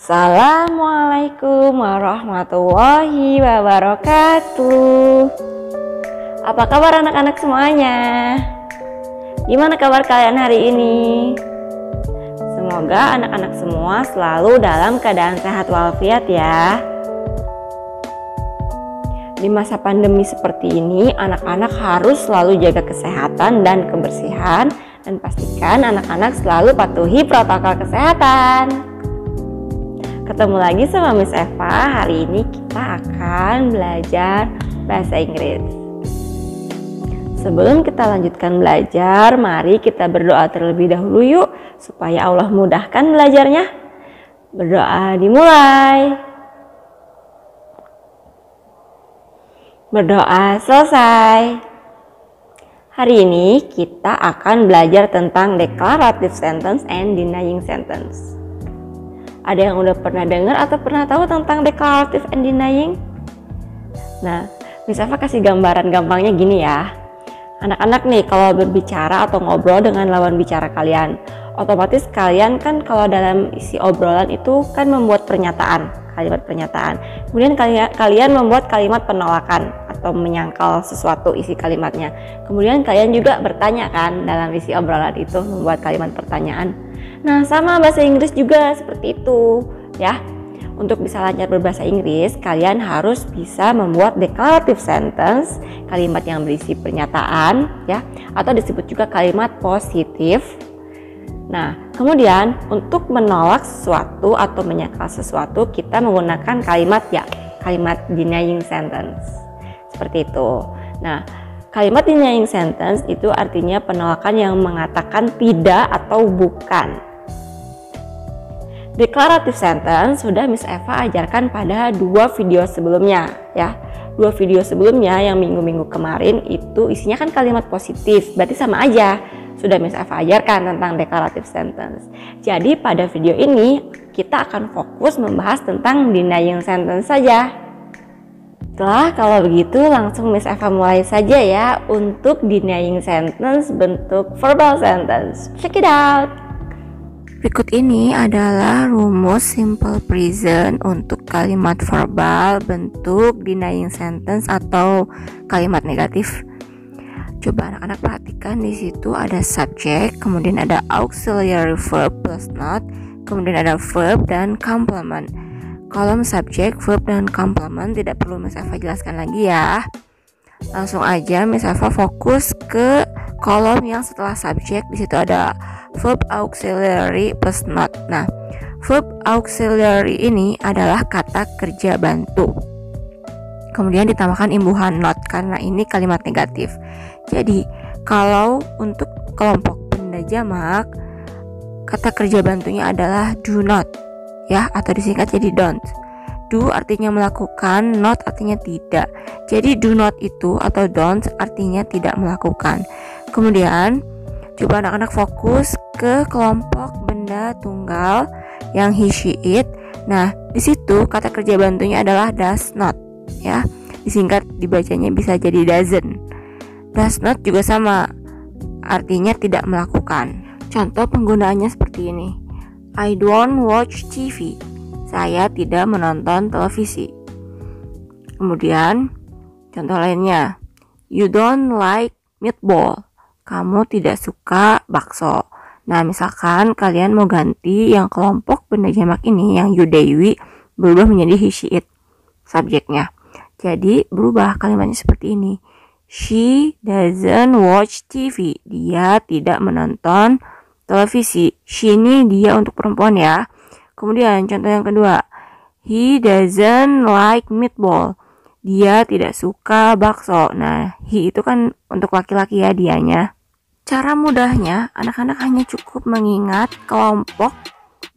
Assalamualaikum warahmatullahi wabarakatuh. Apa kabar anak-anak semuanya? Gimana kabar kalian hari ini? Semoga anak-anak semua selalu dalam keadaan sehat walafiat ya. Di masa pandemi seperti ini, anak-anak harus selalu jaga kesehatan dan kebersihan dan pastikan anak-anak selalu patuhi protokol kesehatan. Ketemu lagi sama Miss Eva. Hari ini kita akan belajar bahasa Inggris. Sebelum kita lanjutkan belajar, mari kita berdoa terlebih dahulu yuk, supaya Allah mudahkan belajarnya. Berdoa dimulai. Berdoa selesai. Hari ini kita akan belajar tentang declarative sentence and denying sentence. Ada yang udah pernah dengar atau pernah tahu tentang declarative and denying? Nah, Miss Eva kasih gambaran gampangnya gini ya. Anak-anak nih kalau berbicara atau ngobrol dengan lawan bicara kalian, otomatis kalian kan kalau dalam isi obrolan itu kan membuat pernyataan, kalimat pernyataan. Kemudian kalian membuat kalimat penolakan atau menyangkal sesuatu isi kalimatnya. Kemudian kalian juga bertanya kan dalam isi obrolan itu, membuat kalimat pertanyaan. Nah, sama bahasa Inggris juga seperti itu ya. Untuk bisa lancar berbahasa Inggris, kalian harus bisa membuat declarative sentence, kalimat yang berisi pernyataan ya, atau disebut juga kalimat positif. Nah, kemudian untuk menolak sesuatu atau menyangkal sesuatu, kita menggunakan kalimat ya, kalimat denying sentence. Seperti itu. Nah, kalimat denying sentence itu artinya penolakan yang mengatakan tidak atau bukan. Declarative sentence sudah Miss Eva ajarkan pada 2 video sebelumnya ya. 2 video sebelumnya yang minggu-minggu kemarin itu isinya kan kalimat positif, berarti sama aja. Sudah Miss Eva ajarkan tentang declarative sentence. Jadi pada video ini kita akan fokus membahas tentang denying sentence saja. Setelah kalau begitu langsung Miss Eva mulai saja ya untuk denying sentence bentuk verbal sentence. Check it out. Berikut ini adalah rumus simple present untuk kalimat verbal bentuk denying sentence atau kalimat negatif. Coba anak-anak perhatikan, di situ ada subject, kemudian ada auxiliary verb plus not, kemudian ada verb dan complement. Kolom subject, verb dan complement tidak perlu Miss Eva jelaskan lagi ya. Langsung aja Miss Eva fokus ke kolom yang setelah subject. Di situ ada verb auxiliary plus not. Nah, verb auxiliary ini adalah kata kerja bantu. Kemudian ditambahkan imbuhan not karena ini kalimat negatif. Jadi, kalau untuk kelompok benda jamak, kata kerja bantunya adalah do not ya, atau disingkat jadi don't. Do artinya melakukan, not artinya tidak. Jadi do not itu atau don't artinya tidak melakukan. Kemudian coba anak-anak fokus ke kelompok benda tunggal yang he, she, it. Nah, di situ kata kerja bantunya adalah does not ya. Disingkat dibacanya bisa jadi doesn't. Does not juga sama, artinya tidak melakukan. Contoh penggunaannya seperti ini. I don't watch TV. Saya tidak menonton televisi. Kemudian contoh lainnya. You don't like meatball. Kamu tidak suka bakso. Nah, misalkan kalian mau ganti yang kelompok benda jamak ini, yang you, they, we, berubah menjadi he, she, it subjeknya. Jadi berubah kalimatnya seperti ini. She doesn't watch TV. Dia tidak menonton televisi. She ini dia untuk perempuan ya. Kemudian contoh yang kedua. He doesn't like meatball. Dia tidak suka bakso. Nah, he itu kan untuk laki-laki ya, dianya. Cara mudahnya, anak-anak hanya cukup mengingat kelompok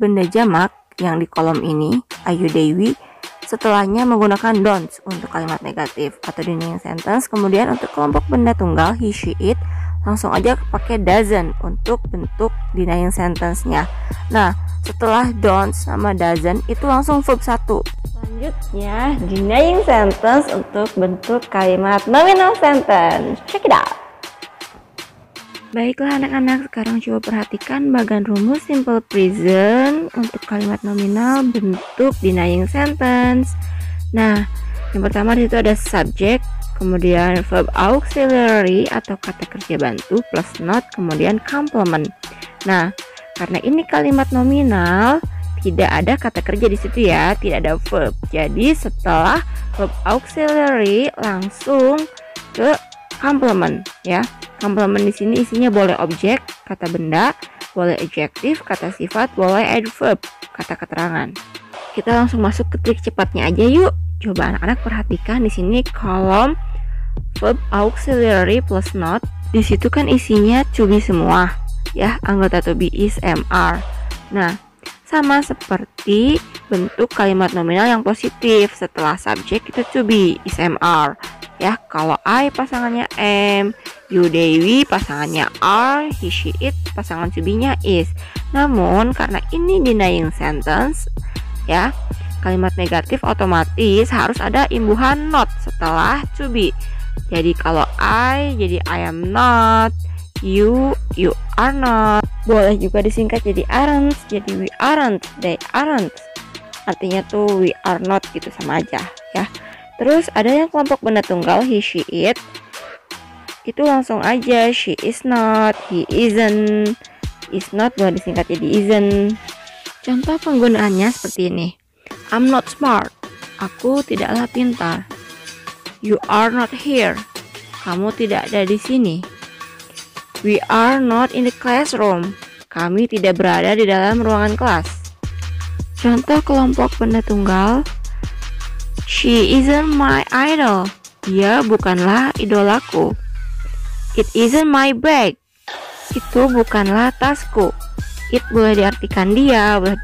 benda jamak yang di kolom ini, ayu, dewi, setelahnya menggunakan don'ts untuk kalimat negatif atau denying sentence. Kemudian untuk kelompok benda tunggal, he, she, it, langsung aja pakai doesn't untuk bentuk denying sentence-nya. Nah, setelah don't sama doesn't itu langsung verb 1. Selanjutnya, denying sentence untuk bentuk kalimat nominal sentence. Check it out. Baiklah anak-anak, sekarang coba perhatikan bagian rumus simple present untuk kalimat nominal bentuk denying sentence. Nah, yang pertama di situ ada subject, kemudian verb auxiliary atau kata kerja bantu plus not, kemudian complement. Nah, karena ini kalimat nominal, tidak ada kata kerja di situ ya, tidak ada verb. Jadi setelah verb auxiliary langsung ke complement ya. Complement di sini isinya boleh objek, kata benda, boleh adjektif, kata sifat, boleh adverb, kata keterangan. Kita langsung masuk ke trik cepatnya aja yuk. Coba anak-anak perhatikan di sini kolom verb auxiliary plus not. Di situ kan isinya to be semua ya, anggota to be is, am, are. Nah, sama seperti bentuk kalimat nominal yang positif, setelah subjek itu to be, is, am, are. Ya, kalau I pasangannya am, you, they, we pasangannya are, he, she, it pasangan to be-nya is. Namun karena ini denying sentence ya, kalimat negatif otomatis harus ada imbuhan not setelah to be. Jadi kalau I jadi I am not, you are not. Boleh juga disingkat jadi aren't, jadi we aren't, they aren't. Artinya tuh we are not gitu, sama aja ya. Terus ada yang kelompok benda tunggal he, she, it. Itu langsung aja she is not, he isn't. Is not boleh disingkat jadi isn't. Contoh penggunaannya seperti ini. I'm not smart. Aku tidaklah pintar. You are not here. Kamu tidak ada di sini. We are not in the classroom. Kami tidak berada di dalam ruangan kelas. Contoh kelompok benda tunggal. She isn't my idol. Dia bukanlah idolaku. It isn't my bag. Itu bukanlah tasku. It boleh diartikan dia, boleh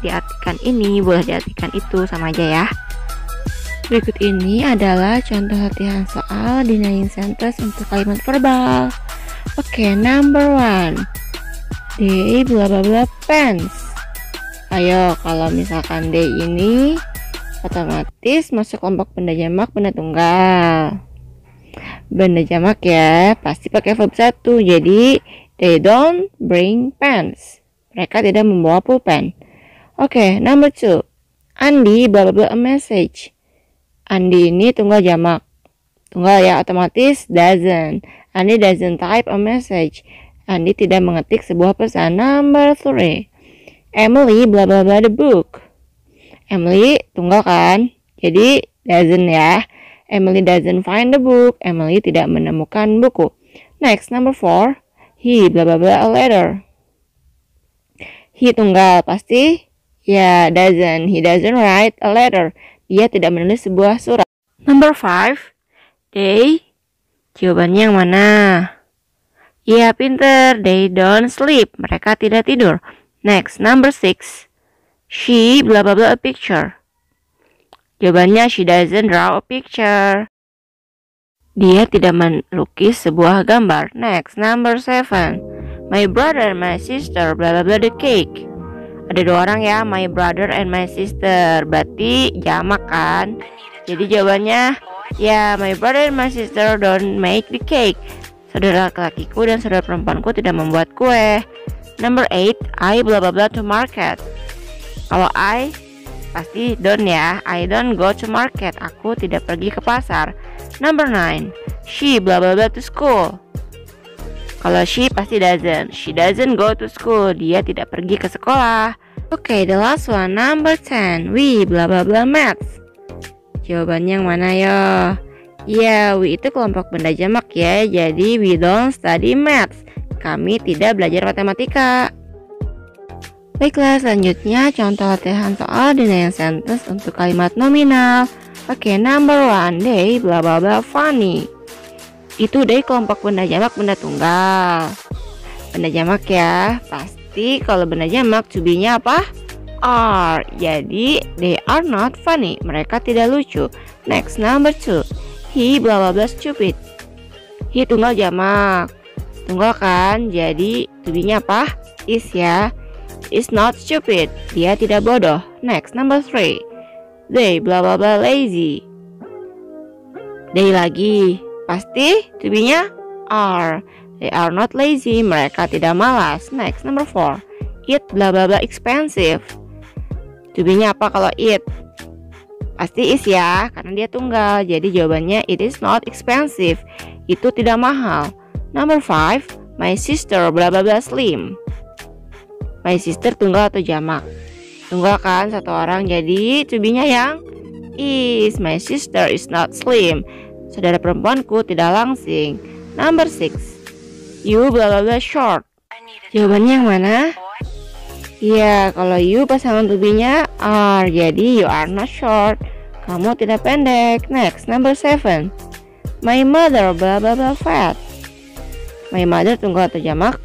diartikan ini, boleh diartikan itu, sama aja ya. Berikut ini adalah contoh latihan soal denying sentence untuk kalimat verbal. Oke, number 1. They bla bla bla pants. Ayo, kalau misalkan they ini otomatis masuk kelompok benda jamak, benda tunggal. Benda jamak ya, pasti pakai verb 1. Jadi they don't bring pants. Mereka tidak membawa pulpen. Oke, number 2. Andi bla bla bla a message. Andi ini tunggal jamak. Tunggal ya, otomatis doesn't. Andi doesn't type a message. Andi tidak mengetik sebuah pesan. Number 3. Emily bla bla bla the book. Emily tunggal kan? Jadi doesn't ya. Emily doesn't find the book. Emily tidak menemukan buku. Next, number 4. He bla bla bla a letter. He tunggal pasti ya doesn't. He doesn't write a letter. Dia tidak menulis sebuah surat. Number 5. They. Jawabannya yang mana? Iya, pinter. They don't sleep. Mereka tidak tidur. Next, number 6. She bla bla bla a picture. Jawabannya she doesn't draw a picture. Dia tidak melukis sebuah gambar. Next, number 7. My brother and my sister bla bla bla the cake. Ada 2 orang ya, my brother and my sister. Berarti jamak kan? Jadi jawabannya ya, my brother and my sister don't make the cake. Saudara laki-lakiku dan saudara perempuanku tidak membuat kue. Number 8. I bla bla bla to market. Kalau I pasti don't ya. I don't go to market. Aku tidak pergi ke pasar. Number 9. She bla bla bla to school. Kalau she pasti doesn't. She doesn't go to school. Dia tidak pergi ke sekolah. Oke, the last one, number 10. We bla bla bla maths. Jawabannya yang mana yo? Ya, we itu kelompok benda jamak ya. Jadi we don't study maths. Kami tidak belajar matematika. Baiklah, selanjutnya contoh latihan soal denying sentence untuk kalimat nominal. Oke, number 1. They bla bla bla funny. Itu they kelompok benda jamak, benda tunggal. Benda jamak ya. Pasti kalau benda jamak to be-nya apa? Are. Jadi they are not funny. Mereka tidak lucu. Next, number 2. He bla bla bla stupid. He tunggal jamak. Tunggal kan? Jadi to be-nya apa? Is ya. Is not stupid. Dia tidak bodoh. Next, number 3. They bla bla bla lazy. They lagi. Pasti to be-nya are. They are not lazy. Mereka tidak malas. Next, number 4. It bla bla bla expensive. To be-nya apa kalau it? Pasti is ya, karena dia tunggal. Jadi jawabannya it is not expensive. Itu tidak mahal. Number 5. My sister bla bla bla slim. My sister tunggal atau jamak? Tunggal kan, satu orang. Jadi to be-nya yang is. My sister is not slim. Saudara perempuanku tidak langsing. Number 6. You bla bla bla short. Jawabannya yang mana? Iya, kalau you pasangan to be-nya are. Jadi you are not short. Kamu tidak pendek. Next, number 7. My mother bla bla bla fat. My mother tunggal atau jamak?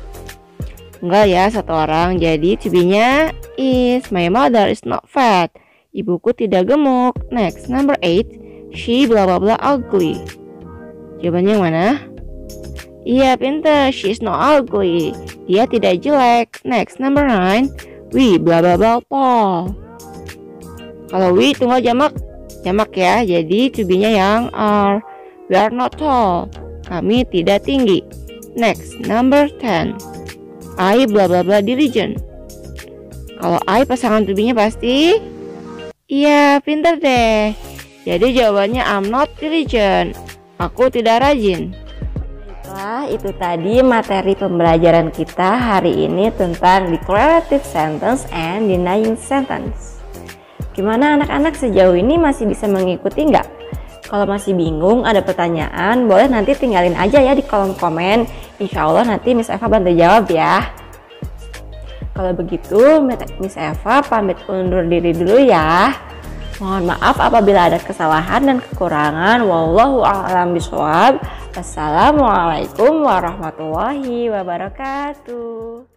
Tunggal ya, satu orang. Jadi to be-nya is. My mother is not fat. Ibuku tidak gemuk. Next, number 8. She bla bla bla ugly. Jawabannya yang mana? Iya, pintar. She is not ugly. Dia tidak jelek. Next, number 9. We bla bla bla tall. Kalau we tunggal jamak ya. Jadi to be-nya yang are. We are not tall. Kami tidak tinggi. Next, number 10. I bla bla bla diligent. Kalau I pasangan to be-nya pasti iya, pintar deh. Jadi jawabannya I'm not diligent. Aku tidak rajin. Nah, itu tadi materi pembelajaran kita hari ini tentang declarative sentence and denying sentence. Gimana anak-anak sejauh ini masih bisa mengikuti nggak? Kalau masih bingung, ada pertanyaan, boleh nanti tinggalin aja ya di kolom komen. Insya Allah nanti Miss Eva bantu jawab ya. Kalau begitu, Miss Eva pamit undur diri dulu ya. Mohon maaf apabila ada kesalahan dan kekurangan. Wallahu a'lam bishawab. Wassalamualaikum warahmatullahi wabarakatuh.